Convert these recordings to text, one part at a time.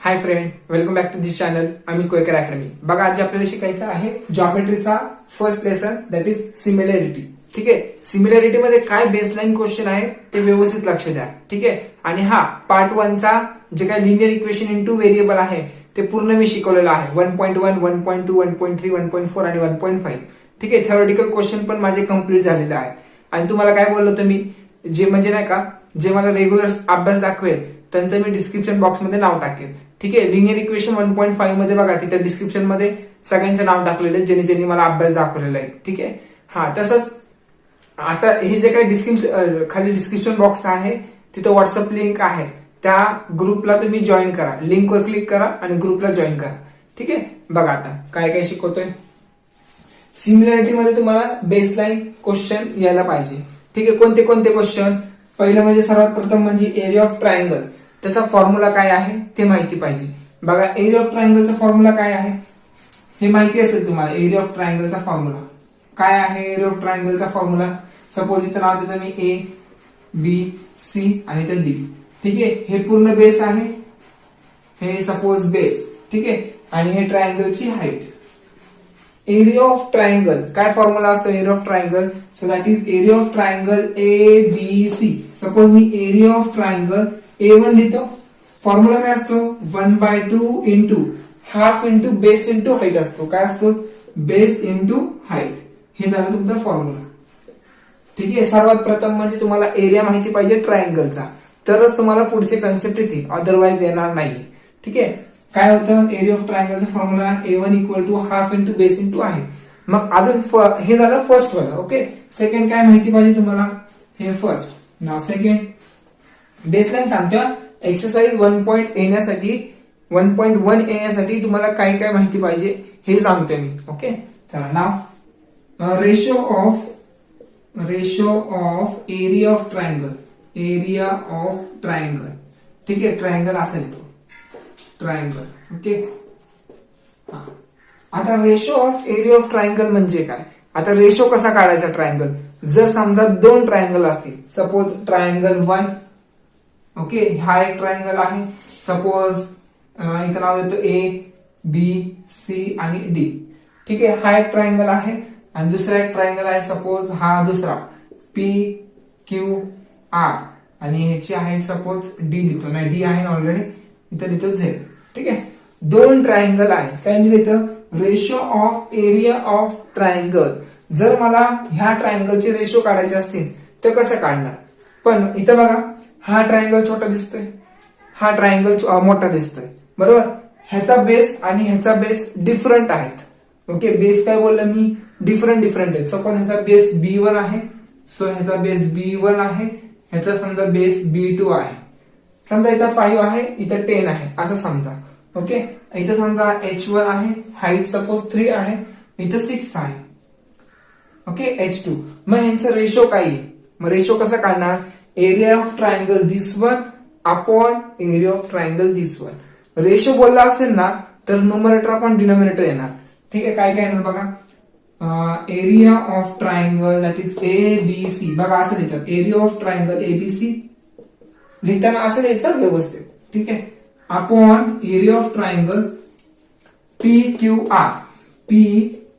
High friend, welcome back to this channel Amit Koyakar academy. बघा, आज आपल्याला शिकायचं आहे जॉमेट्रीचा first lesson, that is similarity. ठीक आहे, सिमिलॅरिटी मध्ये काय बेसलाईन क्वेश्चन आहे ते व्यवस्थित लक्ष द्या. ठीक आहे, आणि हा पार्ट 1 चा जे काय linear equation in two variable आहे ते पूर्ण मी शिकवलेलं आहे. 1.1, 1.2, 1.3, 1.4 आणि 1.5. ठीक आहे, थेरोटिकल क्वेश्चन पण माझे कम्प्लीट झालेले आहेत. आणि तुम्हाला काय बोललो होतं मी, जे म्हणजे नाही का, जे मला रेग्युलर अभ्यास दाखवेल त्यांचं मी डिस्क्रिप्शन बॉक्स मध्ये नाव टाकेल. ठीक आहे, लिनियर इक्वेशन 1.5 मध्ये बघा, तिथे डिस्क्रिप्शन मध्ये सगळ्यांचं नाव टाकलेलं आहे ज्यांनी ज्यांनी मला अभ्यास दाखवलेला आहे. ठीक आहे, हा तसंच आता हे जे काही खाली डिस्क्रिप्शन बॉक्स आहे तिथे व्हॉट्सअप लिंक आहे, त्या ग्रुपला तुम्ही जॉईन करा. लिंकवर क्लिक करा आणि ग्रुपला जॉईन करा. ठीक आहे, बघा आता काय काय शिकवतोय. सिमिलॅरिटी मध्ये तुम्हाला बेसलाईन क्वेश्चन यायला पाहिजे. ठीक आहे, कोणते कोणते क्वेश्चन. पहिलं म्हणजे सर्वात प्रथम म्हणजे एरिया ऑफ ट्रायंगल, त्याचा फॉर्म्युला काय आहे ते माहिती पाहिजे. बघा, एरिया ऑफ ट्रायंगलचा फॉर्म्युला काय आहे हे माहिती असेल तुम्हाला. एरिया ऑफ ट्रायंगलचा फॉर्म्युला काय आहे? एरिया ऑफ ट्रायंगलचा फॉर्म्युला, सपोज इथं नाव देतो मी ए बी सी आणि इथं डी. ठीक आहे, हे पूर्ण बेस आहे, हे सपोज बेस. ठीक आहे, आणि हे ट्रायंगलची हाईट. एरिया ऑफ ट्रायंगल काय फॉर्म्युला असतो area of triangle? So that is area of triangle A B C. Suppose मी एरिया ऑफ ट्रायंगल A1 लिहितो, फॉर्म्युला काय असतो? 1/2 into half into base into height असतो. काय असतो? Base into height. हे झालं तुमचा फॉर्म्युला. ठीक आहे, सर्वात प्रथम म्हणजे तुम्हाला एरिया माहिती पाहिजे ट्रायंगलचा, तरच तुम्हाला पुढचे कन्सेप्ट येतील, अदरवाइज येणार नाही. ठीक आहे, काय होतं एरिया ऑफ ट्रायंगलचा formula? A1 equal to half into base into height. मग अजून हे झालं फर्स्ट वाला. ओके, सेकंड काय माहिती पाहिजे तुम्हाला? हे फर्स्ट. नाव सेकंड बेसलाईन सांगतो. एक्सरसाइज 1.1 येण्यासाठी तुम्हाला काय काय माहिती पाहिजे हे सांगतोय मी. ओके, चला नाव ratio of area of triangle. Area of triangle. ठीक आहे, ट्रायंगल असेल तो ट्रायंगल. ओके, आता ratio of area of triangle म्हणजे काय? आता रेशो कसा काढायचा ट्रायंगल? जर समजा दोन ट्रायंगल असतील, सपोज ट्रायंगल 1. ओके, हा एक ट्रायंगल आहे. सपोज इथं नाव देतो ए बी सी आणि डी. ठीक आहे, हा एक ट्रायंगल आहे. आणि दुसरा एक ट्रायंगल आहे, सपोज हा दुसरा पी क्यू आर आणि ह्याची हाईट सपोज डी लिहितो. नाही, डी आहे ऑलरेडी, इथं लिहितो झेड. ठीक आहे, दोन ट्रायंगल आहेत. काय लिहितं? Ratio of area of triangle. जर मला ह्या ट्रायंगलचे रेशो काढायचे असतील तर कसं काढणार? पण इथं बघा, हा ट्रायंगल छोटा दिसतोय, हा ट्रायंगल मोठा दिसतोय, बरोबर. ह्याचा बेस आणि ह्याचा बेस डिफरंट आहेत. ओके, बेस काय बोललं मी? डिफरंट आहेत. सपोज ह्याचा बेस B1 आहे, सो ह्याचा बेस B1 आहे, ह्याचा समजा बेस B2 आहे. समजा इथं 5 आहे, इथं 10 आहे असं समजा. ओके, इथं समजा H1 आहे, हाईट सपोज 3 आहे, इथं 6 आहे. Okay, H2. मग ह्यांचं रेशो काय आहे? मग रेशो कसं काढणार? Area of triangle this one upon area of triangle this one. Ratio बोलला असेल ना तर न्यूमरेटर आपण डिनोमिनेटर येणार. ठीक आहे, काय काय येणार बघा. Area of triangle that is A B C. बघा असं लिहितात, area of triangle A B C लिहिताना असं लिहायचं व्यवस्थित. ठीक आहे, upon area of triangle P Q R. P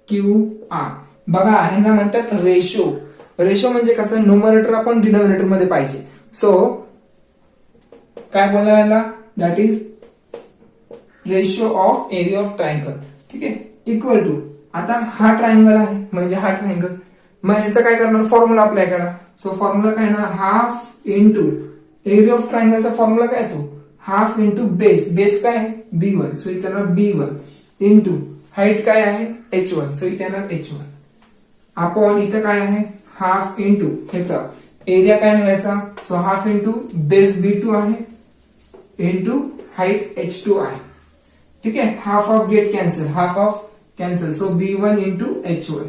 Q R बघा, ह्यांना म्हणतात रेशो. रेशो म्हणजे कसं? न्यूमरेटर आपण डिनोमिनेटर मध्ये पाहिजे. सो काय बोलायला? That is ratio of area of triangle. ठीक आहे, इक्वल टू. आता हा ट्रायंगल आहे म्हणजे हा ट्रायंगल, मग ह्याचं काय करणार? फॉर्म्युला अप्लाय करा. सो फॉर्म्युला काय ना, हाफ इंटू एरिया ऑफ ट्रायंगलचा फॉर्म्युला काय तो? Half into base. बेस काय आहे? B1, सो इथे येणार B1 इंटू हाईट काय आहे? H1, सो इथे येणार H1 अपॉन इथं काय आहे? हाफ इंटू ह्याचा एरिया काय मिळायचा? So half into base B2 आहे इंटू हाईट H2 आहे. ठीक आहे, half of get cancel, half of cancel, so B1 into H1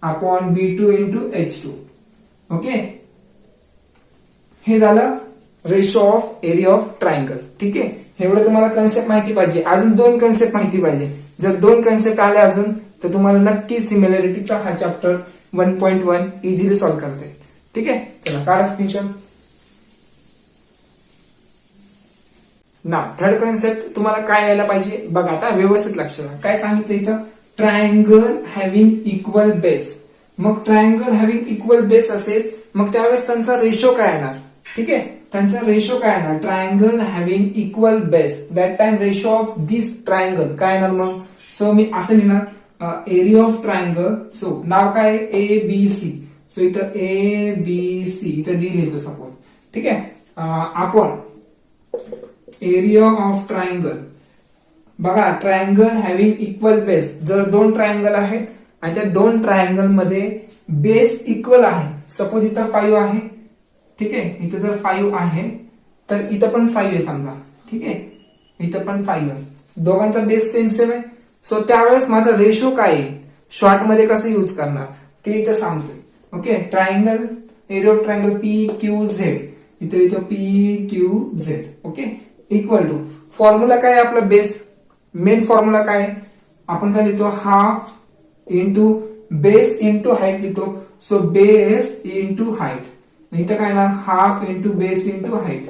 upon B2 into H2. Okay, हे झालं ratio of area of triangle. ठीक आहे, एवढं तुम्हाला कन्सेप्ट माहिती पाहिजे. अजून दोन कन्सेप्ट माहिती पाहिजे. जर दोन कन्सेप्ट आले अजून तर तुम्हाला नक्की सिमिलॅरिटीचा हा चॅप्टर 1.1 इझिली सॉल्व्ह करता येईल. ठीक आहे, चला काढा स्क्रीनशॉट. ना थर्ड कन्सेप्ट तुम्हाला काय यायला पाहिजे बघा, आता व्यवस्थित लक्ष द्या. काय सांगितलं इथं, ट्रायंगल हॅव्हिंग इक्वल बेस. मग ट्रायंगल हॅव्हिंग इक्वल बेस असेल मग त्यावेळेस त्यांचा रेशो काय येणार, ठीक आहे, त्यांचा रेशो काय येणार, triangle having equal base, that time ratio of this triangle काय येणार मग. सो मी असं लिहिणार एरिया ऑफ ट्रायंगल. सो नाव काय ए बी सी. सो इथं ए बी सी, इथं डी लिहितो सपोज, ठीक आहे. आपण एरिया ऑफ ट्रायंगल बघा, ट्रायंगल हॅव्हिंग इक्वल बेस, जर दोन ट्रायंगल आहेत आणि त्या दोन ट्रायंगल मध्ये बेस इक्वल आहे, सपोज इथं 5 आहे, ठीक आहे, इथं जर 5 आहे तर इथं पण 5 आहे समजा, ठीक आहे, इथं पण 5 आहे, दोघांचा बेस सेम सेम आहे. सो त्यावेळेस माझा रेशो काय आहे, शॉर्ट मध्ये कसं यूज करणार ते इथं सांगतोय. Okay, triangle area of triangle P Q Z, इथं P Q Z. Okay, equal to formula काय आहे आपला, बेस मेन फॉर्म्युला काय आहे, आपण काय लिहितो, half into base into height लिहितो. सो बेस इंटू हाईट, इथं काय ना half into base into height.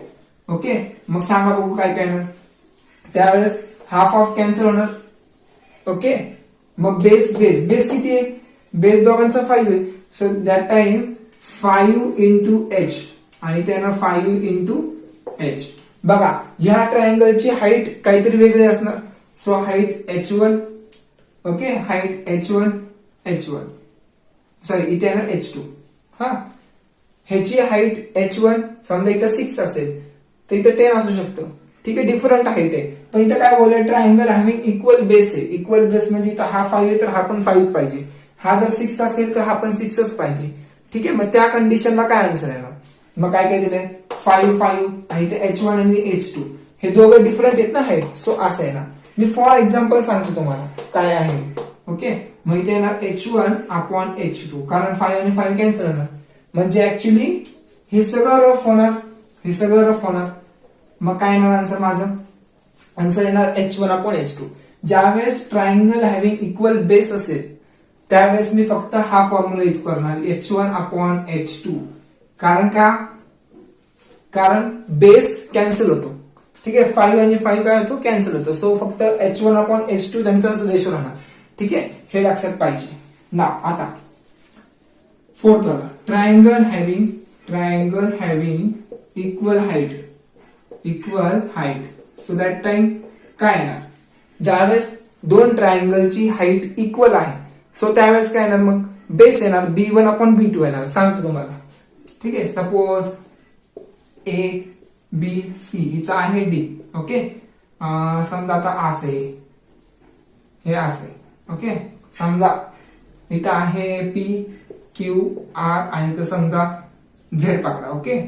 Okay, मग सांगा बघू काय काय ना, त्यावेळेस हाफ ऑफ कॅन्सल होणार. ओके, मग बेस बेस बेस किती आहे, बेस दोघांचा 5 आहे. So that time 5 into H आणि त्यानं 5 इंटू एच. बघा या ट्रायंगलची हाईट काहीतरी वेगळी असणार. So height h1, okay, height h1 sorry इथे आहे ना h2. हा, ह्याची हाईट h1 समजा इथं 6 असेल तर इथं 10 असू शकतं, ठीक आहे, डिफरंट हाईट आहे. पण इथं काय बोलतोय, ट्रायंगल हॅव्हिंग इक्वल बेस आहे. इक्वल बेस म्हणजे इथं हा 5 आहे तर हा पण 5 पाहिजे, हा जर 6 असेल तर हा पण 6च पाहिजे, ठीक आहे. मग त्या कंडिशनला काय आन्सर येणार, मग काय काय दिलंय 5 आणि ते h1 आणि h2 हे दोघं डिफरंट आहेत ना हाईट. सो असं आहे ना, मी फॉर एक्झाम्पल सांगतो तुम्हाला काय आहे. ओके, मग इथे येणार h1 अपॉन h2, कारण 5 आणि 5 कॅन्सल होणार, म्हणजे ऍक्च्युली हे सगळं रफ होणार, हे सगळं रफ होणार. मग काय येणार आन्सर, माझं आन्सर येणार h1 अपॉन h2. ज्यावेळेस ट्रायंगल हॅव्हिंग इक्वल बेस असेल त्यावेळेस मी फक्त हा फॉर्म्युला यूज करणार, h1 अपॉन h2. कारण का, कारण बेस कॅन्सल होतो, ठीक आहे, 5 आणि 5 काय होतो, कॅन्सल होतो. सो फक्त h1 अपॉन h2 त्यांचाच रेशो राहणार, ठीक आहे, हे लक्षात पाहिजे ना. आता फोर्थ वाला, triangle having equal height. So that time काय येणार, ज्यावेळेस दोन ट्रायंगलची हाईट इक्वल आहे सो त्यावेळेस काय येणार, मग बेस येणार b1 अपॉन b2 येणार. सांगतो तुम्हाला, ठीक आहे. सपोज ए बी सी इथं आहे डी. ओके, समजा आता असं आहे, हे असं आहे. ओके, समजा इथं आहे पी क्यू आर आणि इथं समजा झेड पकडा. ओके,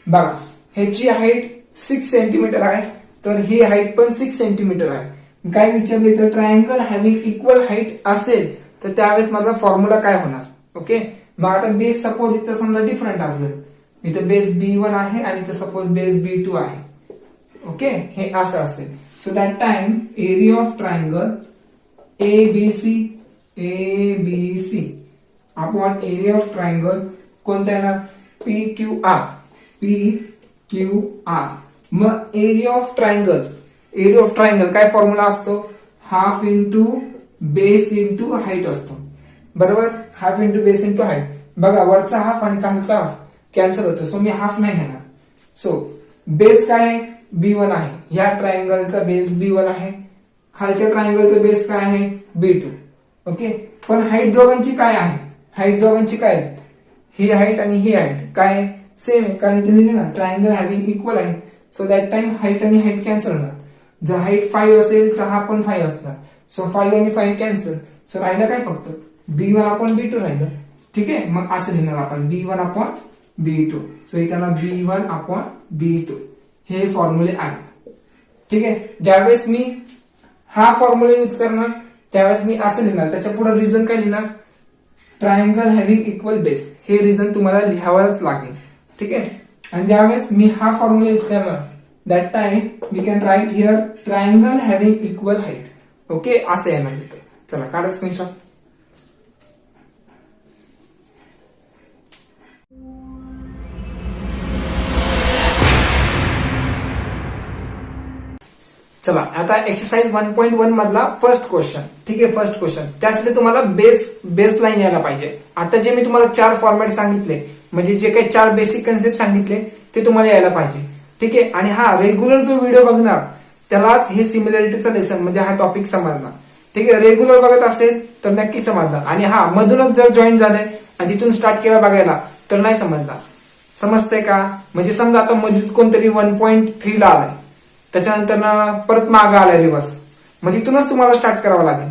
बघा ह्याची हाईट 6 सेंटीमीटर आहे तर ही हाईट पण 6 सेंटीमीटर आहे. काय विचारले तर ट्रायंगल हॅव्हिंग इक्वल हाईट असेल तर त्यावेळेस माझा फॉर्म्युला काय होणार. ओके, मग आता बेस सपोज इथं समजा डिफरंट असेल, इथं बेस B1 आहे आणि इथं सपोज बेस B2 आहे. ओके, हे असं असेल. So that time area of triangle ABC upon area of triangle कोणता येणार, PQR. मग एरिया ऑफ ट्रायंगल काय फॉर्म्युला असतो, half into base into height असतो, बरोबर. Half into base into height. बघा वरचा हाफ आणि खालचा हाफ कॅन्सल होतो, सो मी हाफ नाही घेणार. सो बेस काय B1 आहे, ह्या ट्रायंगलचा बेस B1 आहे, खालच्या ट्रायंगलचा बेस काय आहे B2. ओके, पण हाईट दोघांची काय आहे, ही हाईट आणि ही हाईट काय सेम आहे, कारण इथे लिहिले ना triangle having equal height. So that time height आणि हाईट कॅन्सल होणार. जर हाईट 5 असेल तर हा पण 5 असणार. सो 5 आणि 5 कॅन्सल. सो राहिलं काय फक्त B1 अपॉन B2 राहिलं, ठीक आहे. मग असं लिहिणार आपण B1 अपॉन B2. सो इथं B1 अपॉन B2 हे फॉर्म्युले आहेत, ठीक आहे. ज्यावेळेस मी हा फॉर्म्युला यूज करणार त्यावेळेस मी असं लिहिणार, त्याच्या पुढे रिझन काय लिहिणार, ट्रायंगल हॅव्हिंग इक्वल बेस. हे रिझन तुम्हाला लिहावंच लागेल, ठीक आहे. आणि ज्यावेळेस मी हा फॉर्म्युला यूज करणार that time we can write here triangle having equal height. Okay, असं येणार तिथे. चला काढा स्क्रीनशॉट. चला आता एक्सरसाइज 1.1 मधला फर्स्ट क्वेश्चन. ठीक आहे, फर्स्ट क्वेश्चन त्यासाठी तुम्हाला बेस लाईन यायला पाहिजे. आता जे मी तुम्हाला 4 फॉर्मॅट सांगितले, म्हणजे जे काही 4 बेसिक कन्सेप्ट सांगितले ते तुम्हाला यायला पाहिजे. ठीक आहे, आणि हा रेग्युलर जो व्हिडिओ बघणार त्यालाच हे सिमिलॅरिटीचा लेसन म्हणजे हा टॉपिक समजणार. ठीक आहे, रेग्युलर बघत असेल तर नक्की समजणार. आणि हा मधूनच जर जॉईन झाले आणि तिथून स्टार्ट केला बघायला तर नाही समजणार. समजतंय का? म्हणजे समजा आता मध्येच कोणतरी 1.3 ला आलाय, त्याच्यानंतर परत मागं आलाय रिवर्स, मग तिथूनच तुम्हाला स्टार्ट करावं लागेल.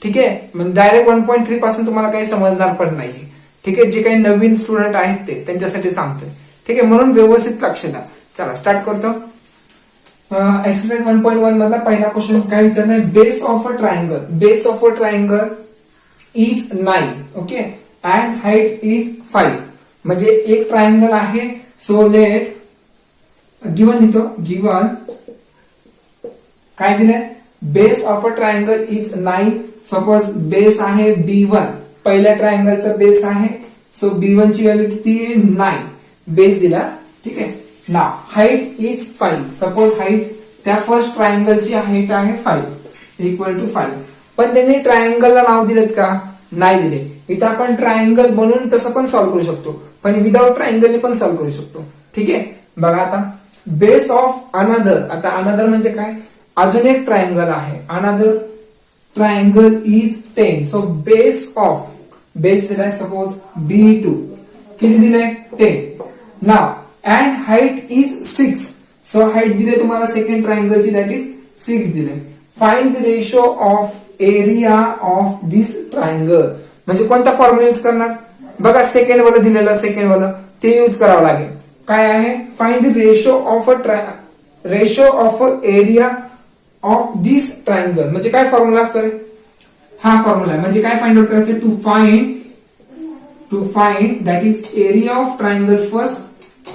ठीक आहे, म्हणजे डायरेक्ट 1.3 पासून तुम्हाला काही समजणार पण नाही. ठीक आहे, जे काही नवीन स्टुडंट आहेत ते त्यांच्यासाठी सांगतोय. ठीक आहे, म्हणून व्यवस्थित लक्ष द्या. चला स्टार्ट करतो. एक्सरसाइज 1.1 मधला पहिला क्वेश्चन काय विचारलाय? Base of a triangle. Base of a triangle is 9. Okay, and height is 5. म्हणजे एक ट्रायंगल आहे. सो लेट गिवन लिहितो. गिवन काय दिलंय? Base of a triangle is 9. Suppose base आहे B1. पहिल्या ट्रायंगलचा बेस आहे. सो B1 ची व्हॅल्यू किती आहे? 9. बेस दिला. ठीक आहे, ना हाईट इज 5. सपोज हाईट त्या फर्स्ट ट्रायंगलची हाईट आहे 5 इक्वल टू 5. पण त्यांनी ट्रायंगलला नाव दिलेत का? नाही दिले. इथं आपण ट्रायंगल बनवून तसं पण सॉल्व्ह करू शकतो, पण विदाउट ट्रायंगल पण सॉल्व्ह करू शकतो. ठीक आहे, बघा आता बेस ऑफ अनदर. आता अनदर म्हणजे काय? अजून एक ट्रायंगल आहे. Another triangle is 10. So base of base दिलाय सपोज B2 किती दिलाय? 10. Now and height is 6. So height दिले तुम्हाला सेकंड ट्रायंगलची, दॅट इज 6 दिले. Find the ratio of area of this triangle. म्हणजे कोणता फॉर्म्युला यूज करणार? बघा सेकंड वाला दिलेलं, सेकंड वाला ते यूज करावं लागेल. काय आहे? Find the ratio of area of this triangle. म्हणजे काय फॉर्म्युला असतो रे? हा फॉर्म्युला आहे. म्हणजे काय फाइंड आउट करायचं? To find that is area of triangle first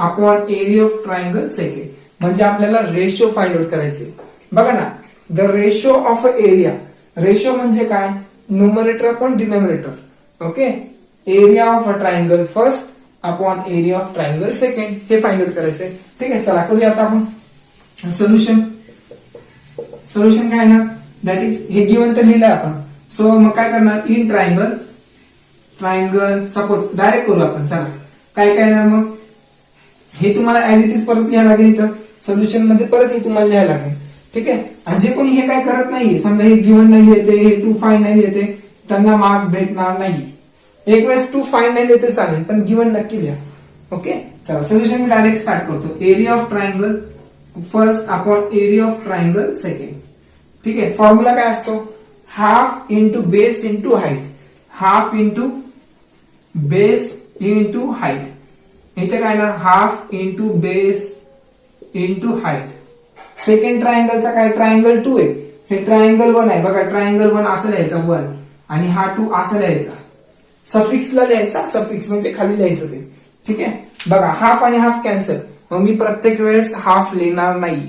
upon area of triangle second. म्हणजे आपल्याला रेशो फाइंड आउट करायचे. बघा ना, the ratio of area. Ratio म्हणजे काय? Numerator upon denominator. Okay, area of a triangle first upon area of triangle second हे find out करायचंय. ठीक आहे, चला करूया आता आपण सोल्युशन. सोल्युशन काय ना? दॅट इज हे गिवन तर लिहिलंय आपण. सो मग काय करणार? इन ट्रायंगल सपोज डायरेक्ट करू आपण. चला काय काय ना, मग हे तुम्हाला ऍज इट इज परत लिहायला लागेल. इथं सोल्युशन मध्ये परत हे तुम्हाला लिहायला लागेल. ठीक आहे, आणि जे कोणी हे काय करत नाहीये, समजा हे गिवन नाही येते, हे टू फाइंड नाही येते, त्यांना मार्क्स भेटणार नाही. एक वेळेस टू फाइंड नाही येते चालेल, पण गिवन नक्की लिहा. ओके, चला सोल्युशन मी डायरेक्ट स्टार्ट करतो. Area of triangle first upon area of triangle second. ठीक आहे, फॉर्म्युला काय असतो? Half into base into height. Half into base into height. इथे काय ना? Half into base into height. Second ट्रायंगलचा काय? ट्रायंगल 2 आहे. हे ट्रायंगल 1 आहे. बघा ट्रायंगल 1 असं लिहायचा 1 आणि हा 2 असं लिहायचा. सफिक्सला लिहायचा. सफिक्स म्हणजे खाली लिहायचं ते. ठीक आहे, बघा हाफ आणि हाफ कॅन्सल. मग मी प्रत्येक वेळेस हाफ लिहिणार नाही,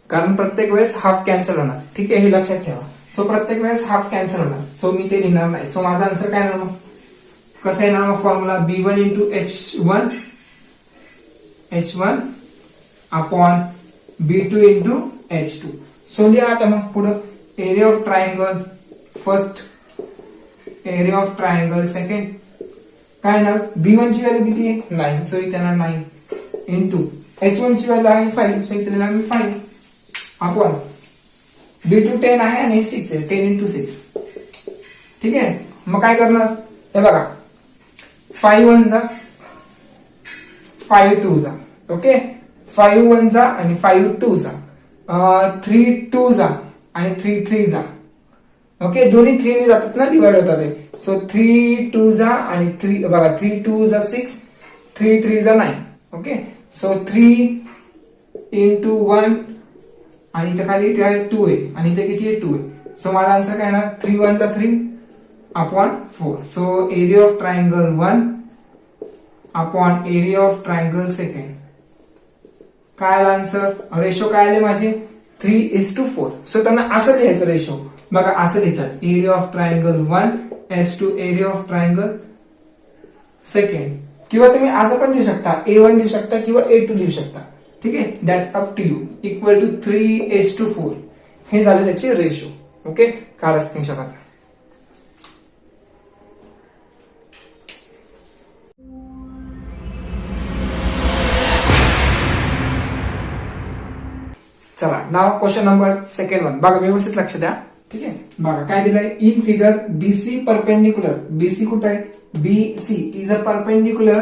कारण प्रत्येक वेळेस हाफ कॅन्सल होणार. ठीक आहे, हे लक्षात ठेवा. सो प्रत्येक वेळेस हाफ कॅन्सल होणार, सो मी ते लिहिणार नाही. सो माझा आन्सर काय येणार? मग कसं येणार? मग formula B1 into H1 upon B2 into H2. So लिहा आता मग पुढं. Area of triangle first, area of triangle second. काय ना? B1 ची व्हॅल्यू किती आहे? 9. सो इथे येणार 9 इंटू H1 ची व्हॅल्यू आहे 5. सो इथे येणार 5 अपॉन B2 10 आहे आणि 6 आहे. 10 इंटू 6. ठीक आहे, मग काय करणार? हे बघा 5 1 जा 5 2 जा. ओके, 5 1 जा आणि 5 2 जा. 3 2 जा आणि 3 3 जा. ओके, दोन्ही 3 ने जातात ना, डिवाइड होतात. सो 3 2 जा आणि 3 बघा 3 2 जा 6, 3 3 जा 9. ओके, सो 3 इंटू 1 आणि इथं खाली 2 आहे आणि इथे किती आहे? 2 आहे. सो माझा आन्सर काय ना? 3 1 जा 3 upon 4. So area of triangle 1 upon area of triangle second. काय आला आन्सर? रेशो काय आले माझे? 3:4. सो त्यांना असं लिहायचं रेशो. बघा असं लिहितात. Area of triangle 1:2 area of triangle second. किंवा तुम्ही असं पण लिहू शकता, A1 लिहू शकता किंवा A2 लिहू शकता. ठीक आहे, that's up to you. Equal to 3:4. हे झाले त्याचे रेशो. ओके, काढा स्क्रीनशॉट आता. चला, now question number second one बघा, व्यवस्थित लक्ष द्या. ठीक आहे, बघा काय दिलंय in figure BC perpendicular. BC कुठं आहे? BC is a perpendicular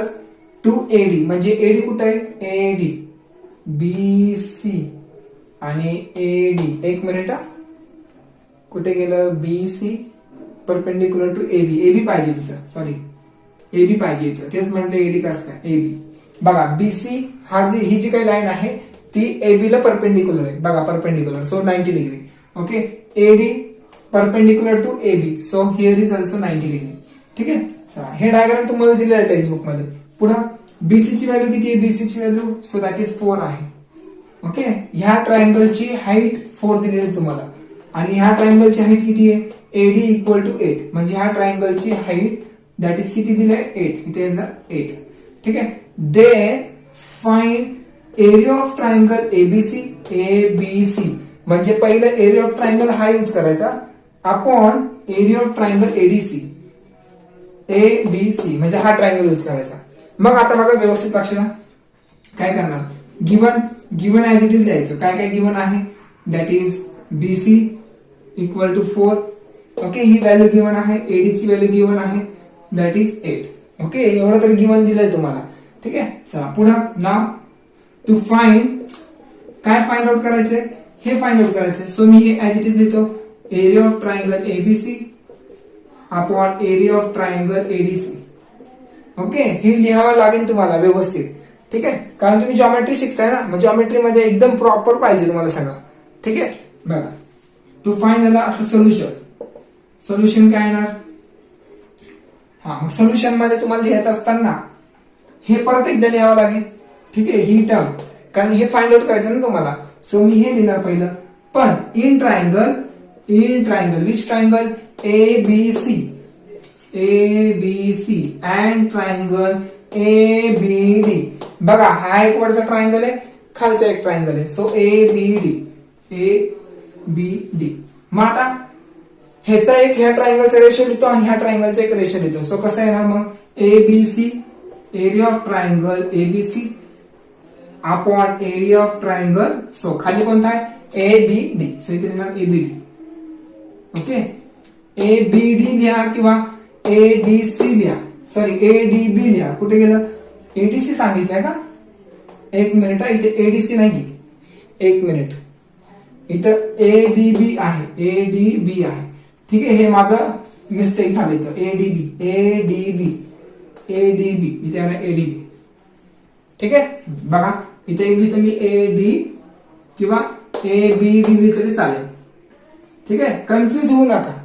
to AD. म्हणजे एडी कुठं आहे? एडी, बीसी आणि एडी. एक मिनिट हा, कुठे गेलं? BC perpendicular to AB. AB पाहिजे तिथं, सॉरी एबी पाहिजे इथं, तेच म्हणते एडी कसं काय? एबी. बघा बीसी ही जी काही लाईन आहे ती एबी ला परपेंडिक्युलर आहे. बघा perpendicular, so 90 degree. Okay, AD perpendicular to AB, so here is also 90 degree. ठीक आहे, चला हे डायग्राम तुम्हाला दिलेलं आहे टेक्स्ट बुक मध्ये. पुढे बीसी ची व्हॅल्यू किती आहे? बीसी ची व्हॅल्यू सो दॅट इज 4 आहे. ओके, ह्या ट्रायंगलची हाईट 4 दिलेली आहे तुम्हाला, आणि ह्या ट्रायंगलची हाईट किती आहे? AD equal to 8. म्हणजे ह्या ट्रायंगलची हाईट दॅट इज किती दिले? 8. इथे येणार 8. ठीक आहे, then find area of triangle ABC. ABC म्हणजे पहिलं एरिया ऑफ ट्रायंगल हा यूज करायचा upon area of triangle ADC. ADC म्हणजे हा ट्रायंगल यूज करायचा. मग आता बघा व्यवस्थित लक्ष द्या, काय करणार? गिवन ऍज इट इज द्यायचं. काय काय गिवन आहे? That is BC equal to 4. Okay, ही व्हॅल्यू गिवन आहे. एडी ची व्हॅल्यू गिवन आहे, दॅट इज 8. ओके, एवढं तरी गिवन दिलंय तुम्हाला. ठीक आहे, चला पुढे. नाव टू फाइंड, काय फाइंड आउट करायचंय? हे फाइंड आउट करायचंय. सो मी हे ऍज इट इज देतो, area of triangle ABC upon area of triangle ADC. Okay, हे लिहावं लागेल तुम्हाला व्यवस्थित. ठीक आहे, कारण तुम्ही जॉमेट्री शिकताय ना, मग जॉमेट्री मध्ये एकदम प्रॉपर पाहिजे तुम्हाला सगळं. ठीक आहे, बघा टू फाइंड झाला. आता सोल्युशन काय येणार? हा, मग सोल्युशन मध्ये तुम्हाला लिहित असताना हे परत एकदा लिहावं लागेल. ठीक आहे, ही टर्म, कारण हे फाइंड आउट करायचं ना तुम्हाला. सो मी हे लिहिणार पहिलं. पण in triangle which triangle? ABC and triangle ABD. बघा हा एक वरचा ट्रायंगल आहे, खालचा एक ट्रायंगल आहे. So ABD. मग आता ह्याचा एक ह्या ट्रायंगलचा रेशो लिहितो आणि ह्या ट्रायंगलचा एक रेशो लिहितो. सो कसं येणार मग? ABC area of triangle ABC upon area of triangle. So खाली कोणता आहे? एबीडी. सो इथे लिहिणार एबीडी. ओके, एबीडी लिहा किंवा एडीसी लिहा, सॉरी एडीबी लिहा. कुठे गेलं? एडीसी सांगितलंय का? एक मिनिट, इथे एडीसी नाही, एक मिनिट, इथं एडीबी आहे. एडीबी आहे. ठीक आहे, हे माझं मिस्टेक झालं इथं. एडीबी इथे आहे एडीबी. ठीक आहे, बघा इथे लिहितो मी एडी किंवा एबीडी लिहितरी चालेल. ठीक आहे, कन्फ्युज होऊ नका.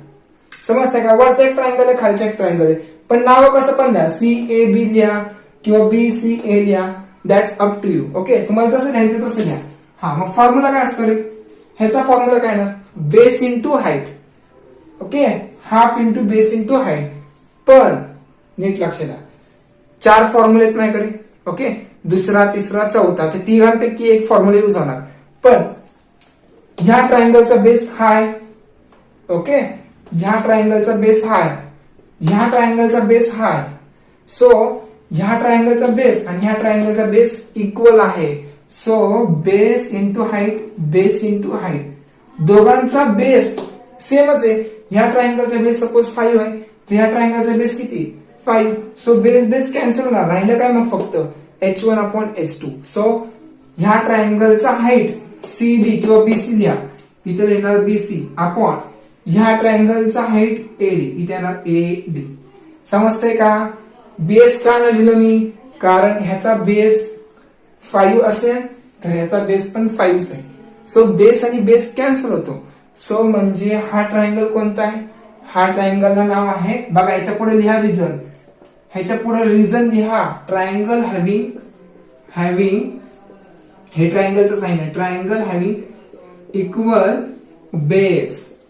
समजतंय का? वरचा एक ट्रायंगल आहे, खालचा एक ट्रायंगल आहे, पण नाव कसं पण द्या. सी ए बी लिहा किंवा बी सी ए लिहा, that's up to you. Okay, तुम्हाला जसं लिहायचं तसं लिहा. हा, मग फॉर्म्युला काय असतो रे? ह्याचा फॉर्म्युला काय ना? Base into height. Okay, half into base into height. पण नीट लक्ष द्या, 4 फॉर्म्युले आहेत माझ्याकडे. ओके, दुसरा, तिसरा, चौथा, ते तिघांपैकी एक फॉर्म्युला यूज होणार. पण ह्या ट्रायंगलचा बेस हाय. ओके, ह्या ट्रायंगलचा बेस हाय, ह्या ट्रायंगलचा बेस हाय. सो ह्या ट्रायंगलचा बेस आणि ह्या ट्रायंगलचा बेस इक्वल आहे. सो बेस इंटू हाईट, दोघांचा बेस सेमच आहे. ह्या ट्रायंगलचा बेस सपोज 5 आहे, तर ह्या ट्रायंगलचा बेस किती? 5. सो बेस कॅन्सल होणार, राहिलं काय मग? फक्त h1 अपॉन h2. सो ह्या ट्रायंगलचा हाईट सीबी किंवा बीसी लिहा, इथे लिहिणार बीसी अपॉन ह्या ट्रायंगलचा हाईट एडी, इथे येणार एडी. समजतंय का? बेस का न लिहिलं मी? कारण ह्याचा बेस 5 असेल तर ह्याचा बेस पण 5 आहे. सो बेस आणि बेस कॅन्सल होतो. सो म्हणजे हा ट्रायंगल कोणता आहे? हा ट्रायंगलला नाव आहे, बघा ह्याच्या पुढे लिहा रिजन. ह्याच्या पुढे रिजन लिहा, ट्रायंगल हॅव्हिंग हे ट्रायंगलचं साइन आहे, triangle having equal base.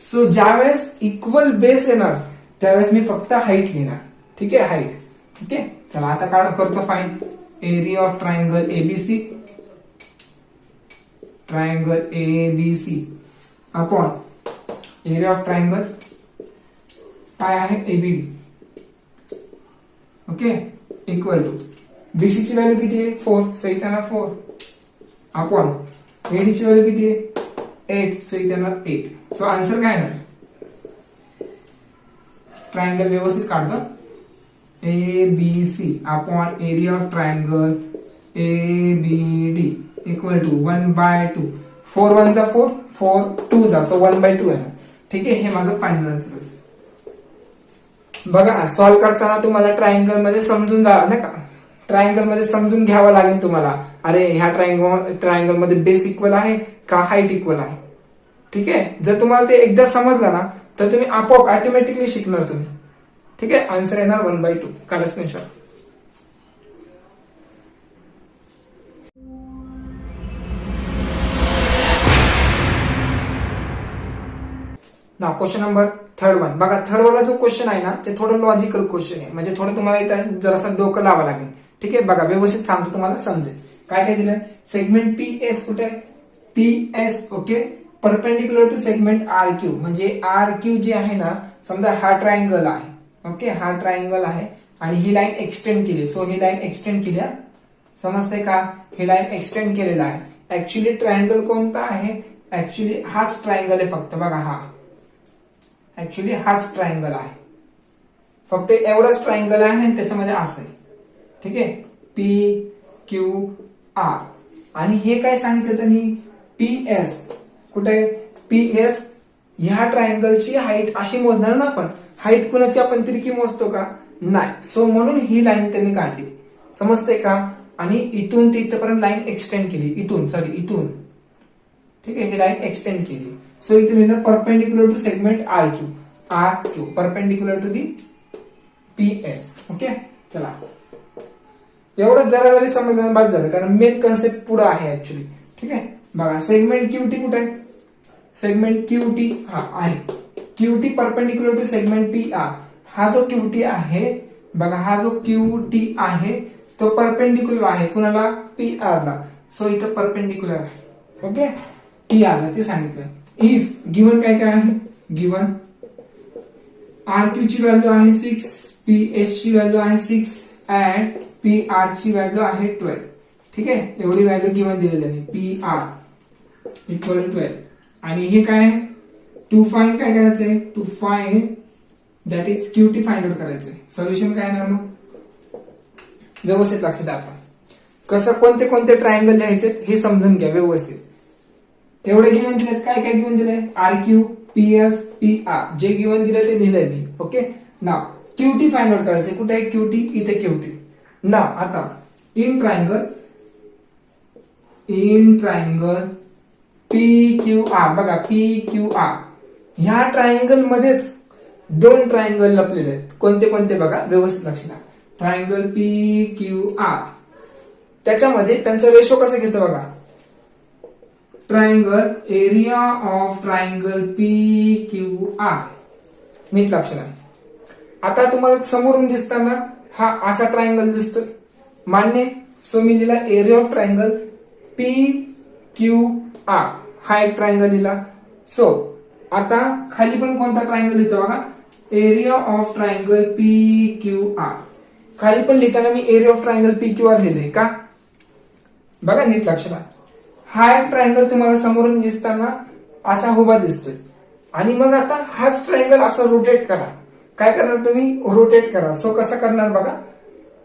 So ज्यावेळेस इक्वल बेस येणार त्यावेळेस मी फक्त हाईट लिहिणार. ठीक आहे, हाईट. ठीक आहे, चला आता काय करतो? Find area of triangle ABC upon area of triangle काय आहे ABD. Okay, equal to BC ची व्हॅल्यू किती आहे 4, सो इथे येणार 4 अपॉन एडी ची व्हॅल्यू किती आहे 8, सो इथे येणार 8. सो आन्सर काय येणार? ट्रायंगल व्यवस्थित काढतो. ABC upon area of triangle ABD equal to 1/2. 4 1 जा 4, 4 2 जा, सो 1/2 आहे. ठीक आहे, हे माझं फायनल आन्सर आहे. बघा, सॉल्व्ह करताना तुम्हाला ट्रायंगल मध्ये समजून जा नाही का, ट्रायंगल मध्ये समजून घ्यावं लागेल तुम्हाला. अरे ह्या ट्रायंगल मध्ये बेस इक्वल आहे का हाईट इक्वल आहे. ठीक आहे, जर तुम्हाला ते एकदा समजलं ना तर तुम्ही आपोआप ऑटोमॅटिकली शिकणार तुम्ही. ठीक आहे, आन्सर येणार 1/2. काढा स्क्रीनशॉट. ना क्वेश्चन नंबर 3rd बघा, 3rd जो क्वेश्चन आहे ना ते थोडं लॉजिकल क्वेश्चन आहे, म्हणजे थोडं तुम्हाला इथं जरासं डोकं लावावं लागेल. ठीक आहे, बघा व्यवस्थित सांगतो तुम्हाला समजेल. काय काय दिलं? सेगमेंट पीएस कुठे आहे? PS okay, perpendicular to segment RQ. म्हणजे आरक्यू जे आहे ना, समजा हा ट्रायंगल आहे. ओके, हा ट्रायंगल आहे आणि ही लाईन एक्सटेंड केली. सो ही लाईन एक्सटेंड केली, समजते का? ही लाईन एक्सटेंड केलेला आहे. ऍक्च्युली ट्रायंगल कोणता आहे? ऍक्च्युली हाच ट्रायंगल आहे फक्त. बघा हा ऍक्च्युली हाच ट्रायंगल आहे, फक्त एवढंच ट्रायंगल आहे आणि त्याच्यामध्ये असं आहे. ठीक आहे, पी क्यू आर. आणि हे काय सांगितलं त्यांनी? पीएस कुठे? पीएस ह्या ट्रायंगलची हाईट अशी मोजणार ना आपण. हाईट कुणाची आपण तिरकी मोजतो का? नाही. सो म्हणून ही लाईन त्यांनी काढली, समजते का? आणि इथून ते इथपर्यंत लाईन एक्सटेंड केली. इथून ठीक आहे, ही लाईन एक्सटेंड केली. सो इथे लिहिलं perpendicular to segment RQ perpendicular to the PS. Okay, चला एवढं जरा जरी समजण्यास बाद झालं, कारण मेन कन्सेप्ट पुढे आहे ऍक्च्युली. ठीक आहे, बघा सेगमेंट क्यूटी कुठे आहे? सेगमेंट क्यूटी हा आहे. QT perpendicular to segment P R. हा जो क्यूटी आहे बघा, हा जो क्यूटी आहे तो परपेंडिक्युलर आहे कुणाला? पी आर ला. सो इथं परपेंडिक्युलर आहे. ओके, पी आर ला ते सांगितलं. इफ गिवन काय काय आहे? गिवन आरक्यू ची व्हॅल्यू आहे 6, पीएस ची व्हॅल्यू आहे 6 अँड पी आर ची व्हॅल्यू आहे 12. ठीक आहे, एवढी व्हॅल्यू गिवन दिलेली आहे. P R equal 12. आणि हे काय आहे? टू फाइंड काय करायचंय? To find that is QT find out करायचंय. सोल्युशन काय येणार मग? व्यवस्थित लक्ष द्या. आपण कसं कोणते कोणते ट्रायंगल लिहायचे हे समजून घ्या व्यवस्थित. तेवढे गिवन दिलेत. काय काय गिवन दिले? RQ, PS, P R. जे गिवन दिले ते दिलंय मी. Okay, now QT find out करायचे. कुठे आहे क्यूटी? इथे क्यूटी. नाव आता in triangle P Q R. बघा पी क्यू आर ह्या ट्रायंगल मध्येच दोन ट्रायंगल लपलेले आहेत. कोणते कोणते बघा व्यवस्थित लक्ष द्या. ट्रायंगल पी क्यू आर त्याच्यामध्ये त्यांचा रेशो कसा घेतो बघा. Triangle area of triangle P Q R. नीट लक्ष द्या. आता तुम्हाला समोरून दिसताना हा असा ट्रायंगल दिसतोय, मान्य. सो मी लिहिला area of triangle P Q R. हा एक ट्रायंगल लिहिला. सो आता खाली पण कोणता ट्रायंगल लिहितो बघा. Area of triangle P Q R. खाली पण लिहिताना मी area of triangle P Q R लिहिलंय का? बघा नीट लक्ष द्या. हा एक ट्रायंगल तुम्हाला समोरून दिसताना असा उभा दिसतोय, आणि मग आता हाच ट्रायंगल असा रोटेट करा. काय करणार तुम्ही? रोटेट करा. सो कसं करणार बघा.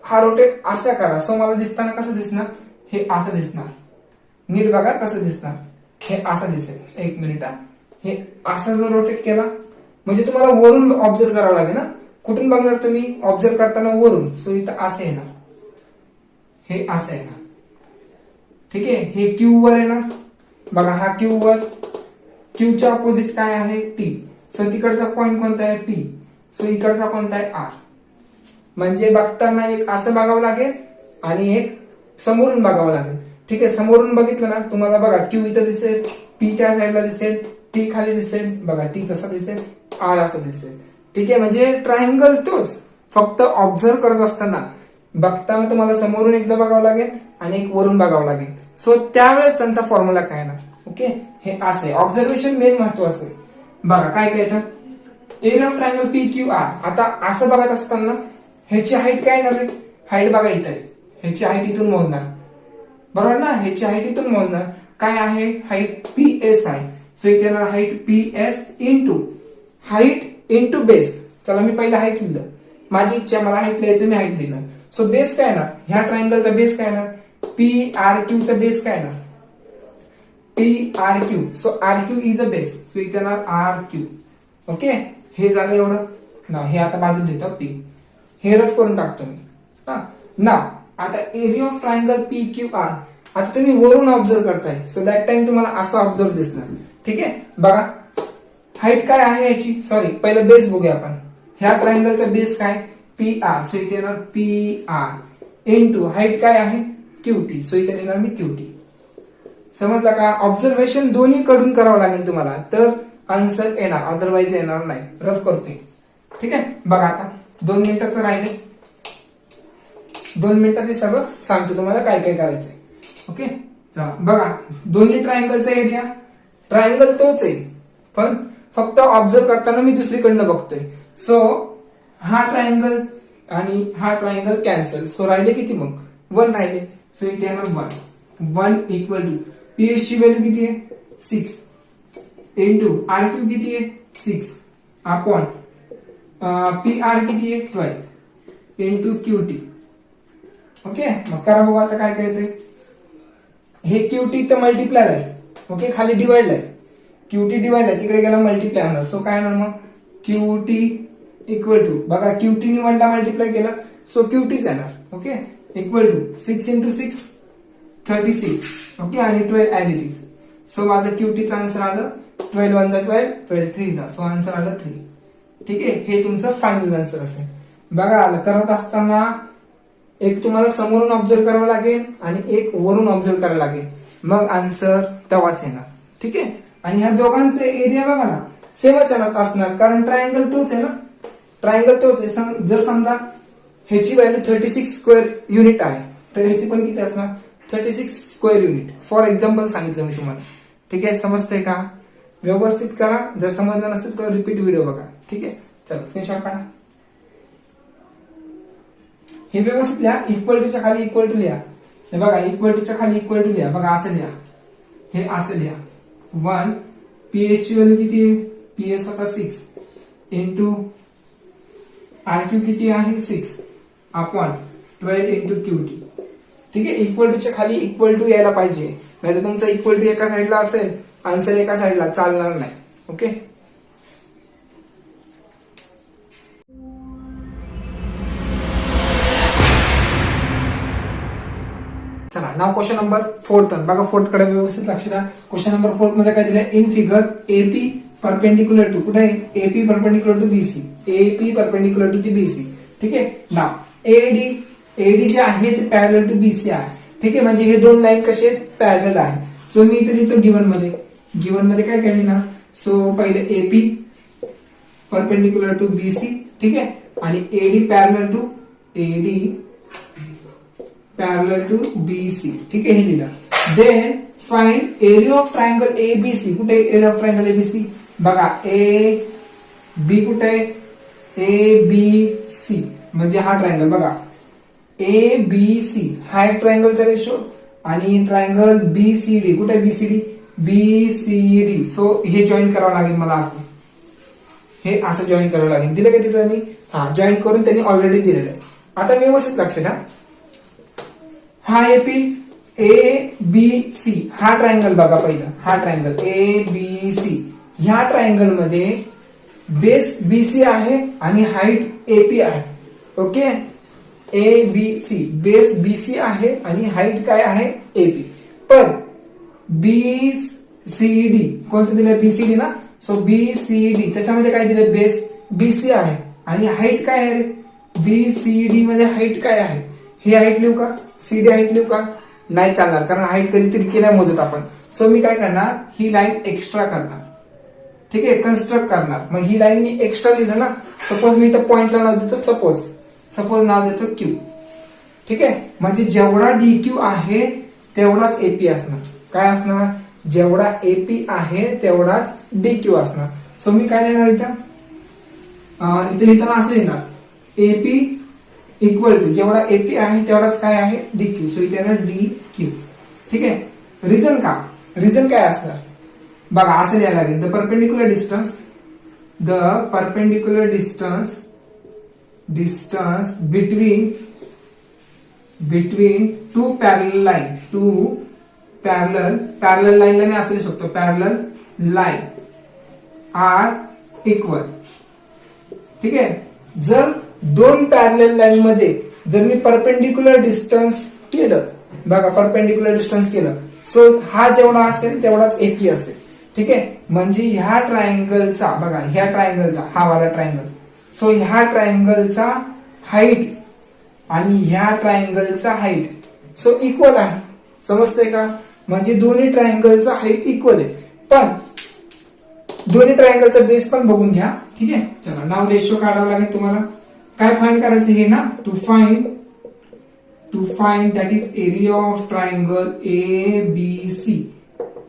हा रोटेट असा करा. सो मला दिसताना कसं दिसणार? हे असं दिसणार. नीट बघा कसं दिसणार. हे असं दिसेल. एक मिनिट. हे असं जर रोटेट केला म्हणजे तुम्हाला वरून ऑब्झर्व करावं लागेल ना. कुठून बघणार तुम्ही? ऑब्झर्व करताना वरून. सो इथं असं येणार, हे असं येणार. ठीक आहे, हे क्यू वर येणार. बघा हा क्यू वर. क्यूच्या अपोजिट काय आहे? टी. सो तिकडचा पॉइंट कोणता आहे? पी. सो इकडचा कोणता आहे? आर. म्हणजे बघताना एक असं बघावं लागेल आणि एक समोरून बघावं लागेल. ठीक आहे, समोरून बघितलं ना तुम्हाला बघा क्यू इथं दिसेल, पी त्या साईडला दिसेल, टी खाली दिसेल. बघा टी तसा दिसेल, आर असं दिसेल. ठीक आहे, म्हणजे ट्रायंगल तोच, फक्त ऑब्झर्व करत असताना बघताना तुम्हाला समोरून एकदा बघावं लागेल आणि एक वरून बघावं लागेल. सो त्यावेळेस त्यांचा फॉर्म्युला काय येणार? ओके, हे असं आहे. ऑब्झर्वेशन मेन महत्वाचं आहे. बघा काय काय येतं, area of triangle P Q R. आता असं बघत असताना ह्याची हाईट काय येणार आहे, हाईट बघा इथं आहे, ह्याची हाईट इथून मोजणार, बरोबर ना, ह्याची हाईट इथून मोजणार. काय आहे हाईट, पी एस आहे. सो इथे येणार height P S into height into base. चला मी पहिला हाईट लिहिलं, माझी इच्छा मला हाईट लिहायचं, मी हाईट लिहिलं. सो बेस काय येणार, ह्या ट्रायंगलचा बेस काय येणार, पी आर क्यू चा बेस काय येणार, P R Q. So R Q is a base. So इथे येणार आर क्यू. ओके, हे झालं एवढं ना. हे आता बाजू देतो पी, हे रफ करून टाकतो मी. ना आता area of triangle P Q R. आता तुम्ही वरून ऑब्झर्व करताय, सो दॅट टाइम तुम्हाला असं ऑब्झर्व दिसणार. ठीक आहे, बघा हाईट काय आहे याची, सॉरी पहिलं बेस बघूया आपण. ह्या ट्रायंगलचा बेस काय, पी आर. सो इथे येणार पी आर इंटू हाईट काय आहे, क्यूटी. सो इथे येणार मी क्यूटी. समजलं का, ऑब्झर्वेशन दोन्ही कडून करावं लागेल तुम्हाला, तर आन्सर येणार, अदरवाईज येणार नाही. रफ करतोय. ठीक आहे, बघा आता 2 मिनिटाचं राहिले, 2 मिनिटात हे सगळं सांगतो तुम्हाला काय काय करायचंय. ओके, चला बघा, दोन्ही ट्रायंगलचा एरिया, ट्रायंगल तोच आहे, पण फक्त ऑब्झर्व करताना मी दुसरीकडनं बघतोय. सो हा ट्रायंगल आणि हा ट्रायंगल कॅन्सल. सो राहिले किती मग, 1 राहिले. सो इथे येणार 1 इक्वल टू पी एस ची व्हॅल्यू किती आहे, 6 इंटू आर क्यू किती आहे, 6 अपॉन पी आर किती आहे, 12 इंटू क्यूटी. ओके, मग करा बघू आता काय काय येते. हे क्यूटी तर मल्टिप्लाय आहे, ओके, खाली डिवाइड आहे, क्यूटी डिवाइड आहे, तिकडे गेला मल्टिप्लाय होणार. सो काय होणार मग, क्यूटी इक्वल टू, बघा क्यूटी ने 1 ला मल्टिप्लाय केलं, सो क्यूटीच येणार. Okay, equal to 6 into 6 36. Okay, आणि 12 ऍज इट इज. सो माझं क्यूटीचं आन्सर आलं 12 1 जा 12, 12 3 जा, सो आन्सर आलं 3. ठीक आहे, हे तुमचं फायनल आन्सर असेल. बघा आलं, करत असताना एक तुम्हाला समोरून ऑब्झर्व करावं लागेल आणि एक वरून ऑब्झर्व करावं लागेल, मग आन्सर तेव्हाच येणार. ठीक आहे, आणि ह्या दोघांचे एरिया बघा ना सेमच असणार, कारण ट्रायंगल तोच आहे ना, ट्रायंगल तोच आहे. जर समजा ह्याची व्हॅल्यू 36 स्क्वेअर युनिट आहे, तर ह्याची पण किती असणार, 36 स्क्वेअर युनिट. फॉर एक्झाम्पल सांगितलं मी तुम्हाला. ठीक आहे, समजतंय का, व्यवस्थित करा. जर समजलं नसेल तर रिपीट व्हिडिओ बघा. ठीक आहे, चला स्क्रीनशॉट काढा. हे व्यवस्थित लिहा, इक्वल टूच्या खाली इक्वल टू लिहा. हे बघा, इक्वल टूच्या खाली इक्वल टू लिहा. बघा असं लिहा, हे असं लिहा. 1 पीएस ची व्हॅल्यू किती आहे, पीएस होता 6 इंटू आर क्यू किती आहे 6 अपॉन 12 इंटू क्यूटी. ठीक आहे, इक्वल टूच्या खाली इक्वल टू यायला पाहिजे, नाही तर तुमचा इक्वल टू एका साईडला असेल, आन्सर एका साईडला, चालणार नाही. ओके, चला नाव क्वेश्चन नंबर 4. बघा 4 कडे व्यवस्थित लक्ष द्या. क्वेश्चन नंबर 4 मध्ये काय दिलंय, in figure AP perpendicular to, कुठे आहे, AP perpendicular to BC, AP perpendicular to BC. ठीक आहे, नाव एडी जे आहे ते पॅरलल टू बीसी आहे. ठीक आहे, म्हणजे हे दोन लाईन कसे पॅरलल आहे. सो मी इथे लिहितो गिवन मध्ये काय केले ना, सो पहिले एपी परपेंडिक्युलर टू बीसी. ठीक आहे, आणि एडी पॅरलल टू बीसी. ठीक आहे, हे लिहिलं. Then find area of triangle ABC. कुठे एरिया ऑफ ट्रायंगल एबीसी, बघा ए बी कुठे आहे, ए बी सी म्हणजे हा ट्रायंगल. बघा ए बी सी हा एक ट्रायंगलचा रेशो, आणि ट्रायंगल बीसीडी कुठे आहे, बीसीडी बीसीडी. सो हे जॉईन करावं लागेल मला, असं हे असं जॉईन करावं लागेल. दिलं का तिथं मी, हा जॉईन करून त्यांनी ऑलरेडी दिलेलं आहे. आता व्यवस्थित लक्ष द्या. हा एपी ए बी सी हा ट्रायंगल बघा, पहिला हा ट्रायंगल ए बी सी. ह्या ट्रायंगल मध्ये बेस बीसी आहे आणि हाईट एपी आहे. Okay, A B C base BC आहे आणि हाईट काय आहे एपी. पण बीसीडी कोणतं दिलंय, बीसीडी ना. सो बीसीडी त्याच्यामध्ये काय दिलंय, बेस बीसी आहे आणि हाईट काय आहे, बीसीडी मध्ये हाईट काय आहे. ही हाईट लिहू का, सीडी हाईट लिहू का, नाही चालणार, कारण हाईट कधी तिरकी नाही मोजत आपण. सो मी काय करणार, ही लाईन एक्स्ट्रा करणार. ठीक आहे, कन्स्ट्रक्ट करणार. मग ही लाईन मी एक्स्ट्रा लिहिलं ना, सपोज मी इथं पॉइंटला नाव देतो, सपोज नाव देतो क्यू. ठीक आहे, म्हणजे जेवढा डी क्यू आहे तेवढाच एपी असणार. काय असणार, जेवढा एपी आहे तेवढाच डीक्यू असणार. सो मी काय लिहिणार इथं, इथे लिहिताना असं लिहिणार एपी इक्वल टू जेवढा एपी आहे तेवढाच काय आहे डीक्यू. सो इथे येणार डीक्यू. ठीक आहे. रिझन काय असणार बघा, असं लिहायला लागेल the perpendicular distance between two parallel line मी असं लिहू शकतो, पॅरलल लाईन आर इक्वल. ठीक आहे. जर दोन पॅरलल लाईन मध्ये जर मी परपेंडिक्युलर डिस्टन्स केलं, बघा परपेंडिक्युलर डिस्टन्स केलं, सो हा जेवढा असेल तेवढाच एपी असेल. ठीक आहे. म्हणजे ह्या ट्रायंगलचा बघा, ह्या ट्रायंगलचा हा वाला ट्रायंगल, सो ह्या ट्रायंगलचा हाईट आणि ह्या ट्रायंगलचा हाईट सो इक्वल आहे. समजतंय का? म्हणजे दोन्ही ट्रायंगलचा हाईट इक्वल आहे. पण दोन्ही ट्रायंगलचा बेस पण बघून घ्या. ठीक आहे. चला नाव रेशो काढावं लागेल तुम्हाला. काय फाइंड करायचं हे ना, to find that is area of triangle ABC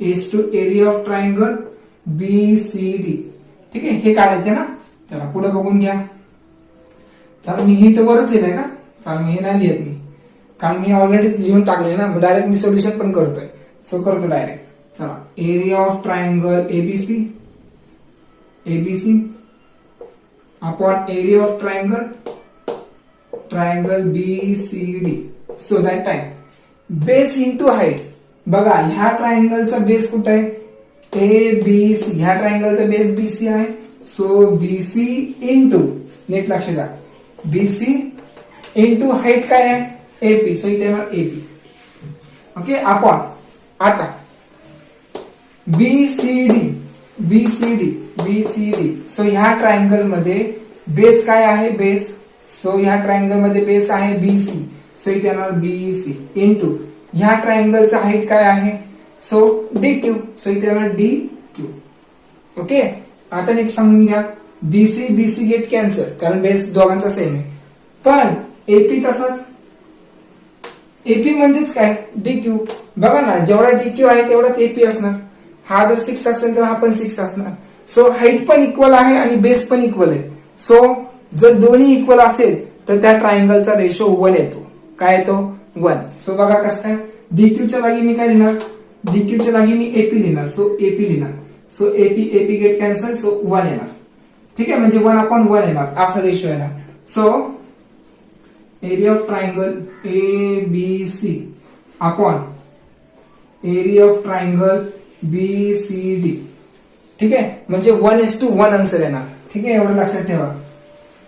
is to area of triangle BCD. ठीक आहे. हे काढायचं ना. चला पुढे बघून घ्या. चला मी हे तर बरंच लिहिलंय का, चला मी हे नाही लिहित मी, कारण मी ऑलरेडी लिहून टाकले ना, डायरेक्ट मी सोल्युशन पण करतोय. सो करतो डायरेक्ट. चला area of triangle ABC upon area of triangle BCD. So that time base into height. बघा ह्या ट्रायंगलचा बेस कुठे आहे, ABC. ह्या ट्रायंगलचा बेस BC आहे. सो BC इंटू, नीट लक्ष द्या, BC इंटू हाईट काय आहे AP. सो इथे येणार AP. ओके. अपॉन आता BCD. सो ह्या ट्रायंगल मध्ये बेस काय आहे, बेस. सो ह्या ट्रायंगल मध्ये बेस आहे BC. सो इथे येणार BC इंटू ह्या ट्रायंगलचा हाईट काय आहे, सो DQ. सो इथे येणार DQ. ओके. आता नीट समजून घ्या. BC गेट कॅन्सल, कारण बेस दोघांचा सेम आहे. पण AP तसंच, AP म्हणजेच काय DQ. बघा ना, जेवढा DQ आहे तेवढाच AP असणार. हा जर 6 असेल तर हा पण 6 असणार. सो हाईट पण इक्वल आहे आणि बेस पण इक्वल आहे. सो जर दोन्ही इक्वल असेल तर त्या ट्रायंगलचा रेशो 1 येतो. काय येतो, 1. सो बघा कसं काय, DQ च्या जागी मी काय लिहिणार, DQ च्या जागी मी AP लिहिणार. सो AP लिहिणार. So AP get cancel. So 1 येणार. ठीक आहे. म्हणजे 1/1 येणार, असा रेशो येणार. So area of triangle ABC upon area of triangle BCD. ठीक आहे. म्हणजे 1:1 आन्सर येणार. ठीक आहे. एवढं लक्षात ठेवा.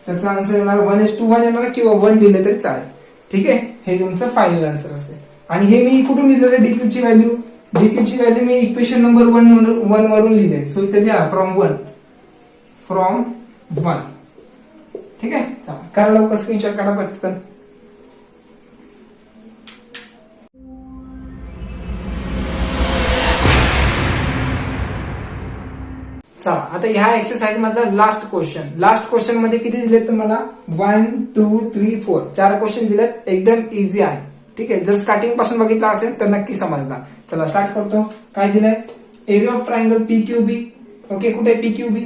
त्याचा आन्सर येणार 1:1 येणार किंवा 1 लिहिलं तरी चालेल. ठीक आहे. हे तुमचं फायनल आन्सर असेल. आणि हे मी कुठून लिहिलेलं, DQ ची व्हॅल्यू मी इक्वेशन नंबर 1 वरून लिहिले. सो इथे लिहा फ्रॉम 1. ठीक आहे. चला करा लवकर, स्क्रीनशॉट काढा पटकन. चला आता ह्या एक्सरसाइज मधला लास्ट क्वेश्चन मध्ये किती दिलेत तुम्हाला, 1 2 3 4 4 क्वेश्चन दिलेत. एकदम इझी आहे. ठीक आहे. जर स्टार्टिंग पासून बघितलं असेल तर नक्की समजणार. चला स्टार्ट करतो. काय दिलंय, area of triangle PQB. Okay. कुठे PQB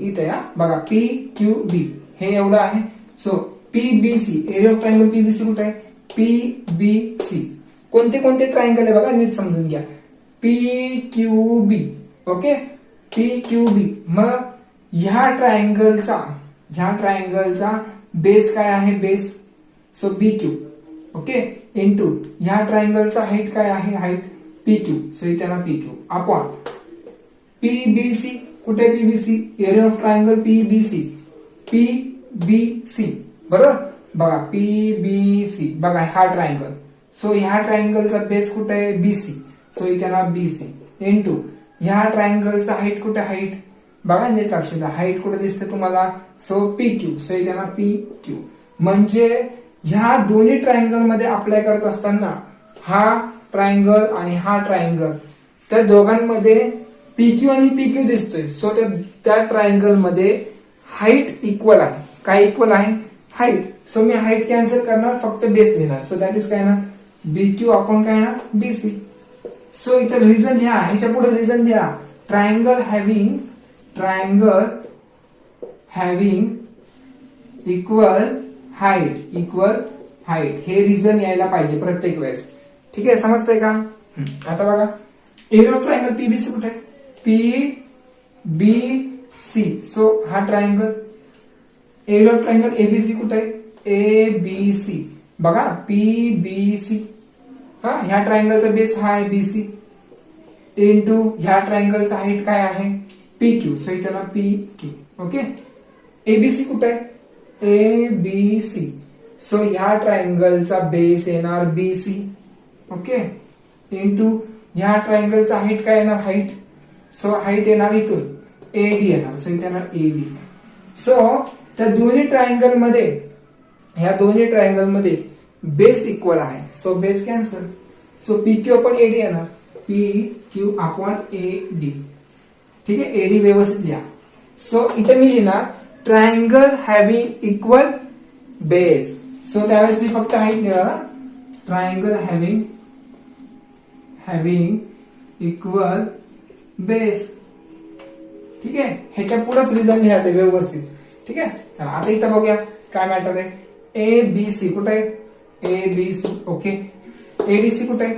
इथे या बघा, PQB हे एवढं आहे. So PBC, area of triangle PBC कुठे आहे, PBC. कोणते ट्रायंगल आहे बघा, नीट समजून घ्या. PQB. ओके. PQB. मग ह्या ट्रायंगलचा बेस काय आहे, base. So BQ. Okay. Into ह्या ट्रायंगलचा हाईट काय आहे, हाईट PQ. सो इथे ना PQ अपॉन PBC. कुठे PBC, area of triangle PBC. बरोबर. बघा PBC, बघा हा ट्रायंगल. सो ह्या ट्रायंगलचा बेस कुठे आहे, BC. सो इथे ना BC इंटू ह्या ट्रायंगलचा हाईट कुठे, हाईट बघा नीट लक्ष द्या, हाईट कुठे दिसते तुम्हाला, सो PQ. सो इथे ना PQ. म्हणजे ह्या दोन्ही ट्रायंगल मध्ये अप्लाय करत असताना हा ट्रायंगल आणि हा ट्रायंगल, त्या दोघांमध्ये PQ आणि PQ दिसतोय. सो त्या ट्रायंगल मध्ये हाईट इक्वल आहे. काय इक्वल आहे, हाईट. सो मी हाईट कॅन्सल करणार, फक्त बेस लिहिणार. सो दॅट इज काय ना BQ अपॉन काय ना BC. सो इथं रिझन लिहा, ह्याच्या पुढे रिझन लिहा. ट्रायंगल हॅव्हिंग इक्वल हाईट हे रिझन यायला पाहिजे प्रत्येक वेळेस. ठीक आहे, समजतंय का? आता बघा एरिया ऑफ ट्रायंगल पीबीसी कुठे आहे? पीबीसी. सो हा triangle. Area of triangle ABC कुठे आहे? एबीसी. बघा पीबीसी. हा, ह्या ट्रायंगलचा बेस हा आहे बीसी इंटू ह्या ट्रायंगलचा हाईट काय आहे? पीक्यू. सो इथे ना पीक्यू. ओके, एबीसी कुठे आहे? एबीसी. सो ह्या ट्रायंगलचा बेस येणार बीसी. ओके, इंटू ह्या ट्रायंगलचा हाईट काय येणार? हाईट. सो हाईट येणार इथून एडी येणार. सो इथे येणार एडी. सो त्या दोन्ही ट्रायंगल मध्ये बेस इक्वल आहे. So base cancel. So PQ upon AD येणार. PQ upon AD. ठीक आहे, एडी व्यवस्थित लिहा. सो इथे मी लिहिणार triangle having equal base. So त्यावेळेस मी फक्त हाईट लिहिणार. Triangle having equal base. ठीक आहे, ह्याच्या पुढेच रिझन लिहायचं व्यवस्थित. ठीक आहे, चला आता इथं बघूया काय मॅटर आहे. ए बी सी कुठे आहे? A B C. Okay, ADC कुठे आहे?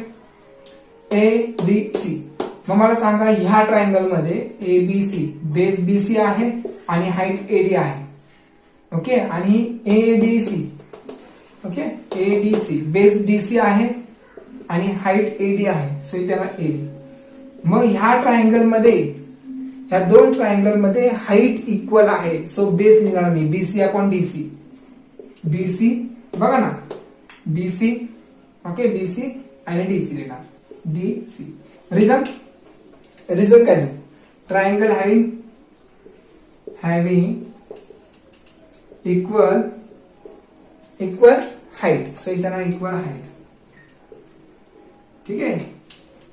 एडीसी. मग मला सांगा ह्या ट्रायंगल मध्ये एबीसी बेस बीसी आहे आणि हाईट एडी आहे. ओके, आणि ADC. Okay, ADC base DC आहे आणि हाईट एडी आहे. सो इथे एडी. मग ह्या दोन ट्रायंगल मध्ये हाईट इक्वल आहे. सो बेस लिहिणार मी बीसी अपॉन डीसी. बीसी बघा ना, बीसी. ओके, बीसी आणि डीसी लिहिणार. डीसी. रिझन काय लिहू? Triangle having equal height. So इथे इक्वल हाईट. ठीक आहे,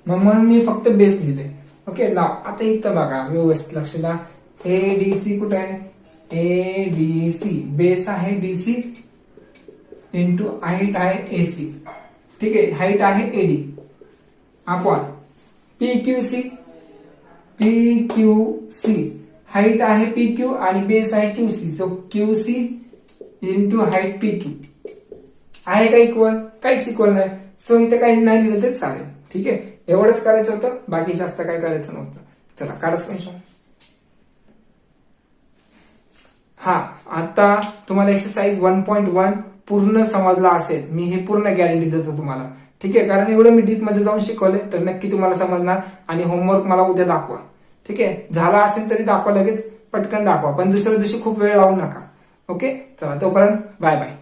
मग म्हणून मी फक्त बेस लिहिले. ओके, नाव आता इथं बघा व्यवस्थित लक्ष द्या. एडीसी कुठे आहे? एडीसी बेस आहे डीसी इंटू हाईट आहे एसी. ठीक आहे, हाईट आहे एडी अपॉन पीक्यूसी. हाईट आहे पीक्यू आणि बेस आहे QC. So QC into height PQ आहे का इक्वल? काहीच इक्वल नाही. सो इथे काही नाही लिहिलं तरी चालेल. ठीक आहे, एवढंच करायचं होतं, बाकी जास्त काय करायचं नव्हतं. चला काढाच नाही. हा, आता तुम्हाला एक्सरसाइज 1.1 पूर्ण समजला असेल. मी हे पूर्ण गॅरंटी देतो तुम्हाला. ठीक आहे, कारण एवढं मी डीप मध्ये जाऊन शिकवले तर नक्की तुम्हाला समजणार. आणि होमवर्क मला उद्या दाखवा. ठीक आहे, झाला असेल तरी दाखवा, लगेच पटकन दाखवा, पण दुसऱ्या दिवशी खूप वेळ लावू नका. ओके, चला तोपर्यंत बाय बाय.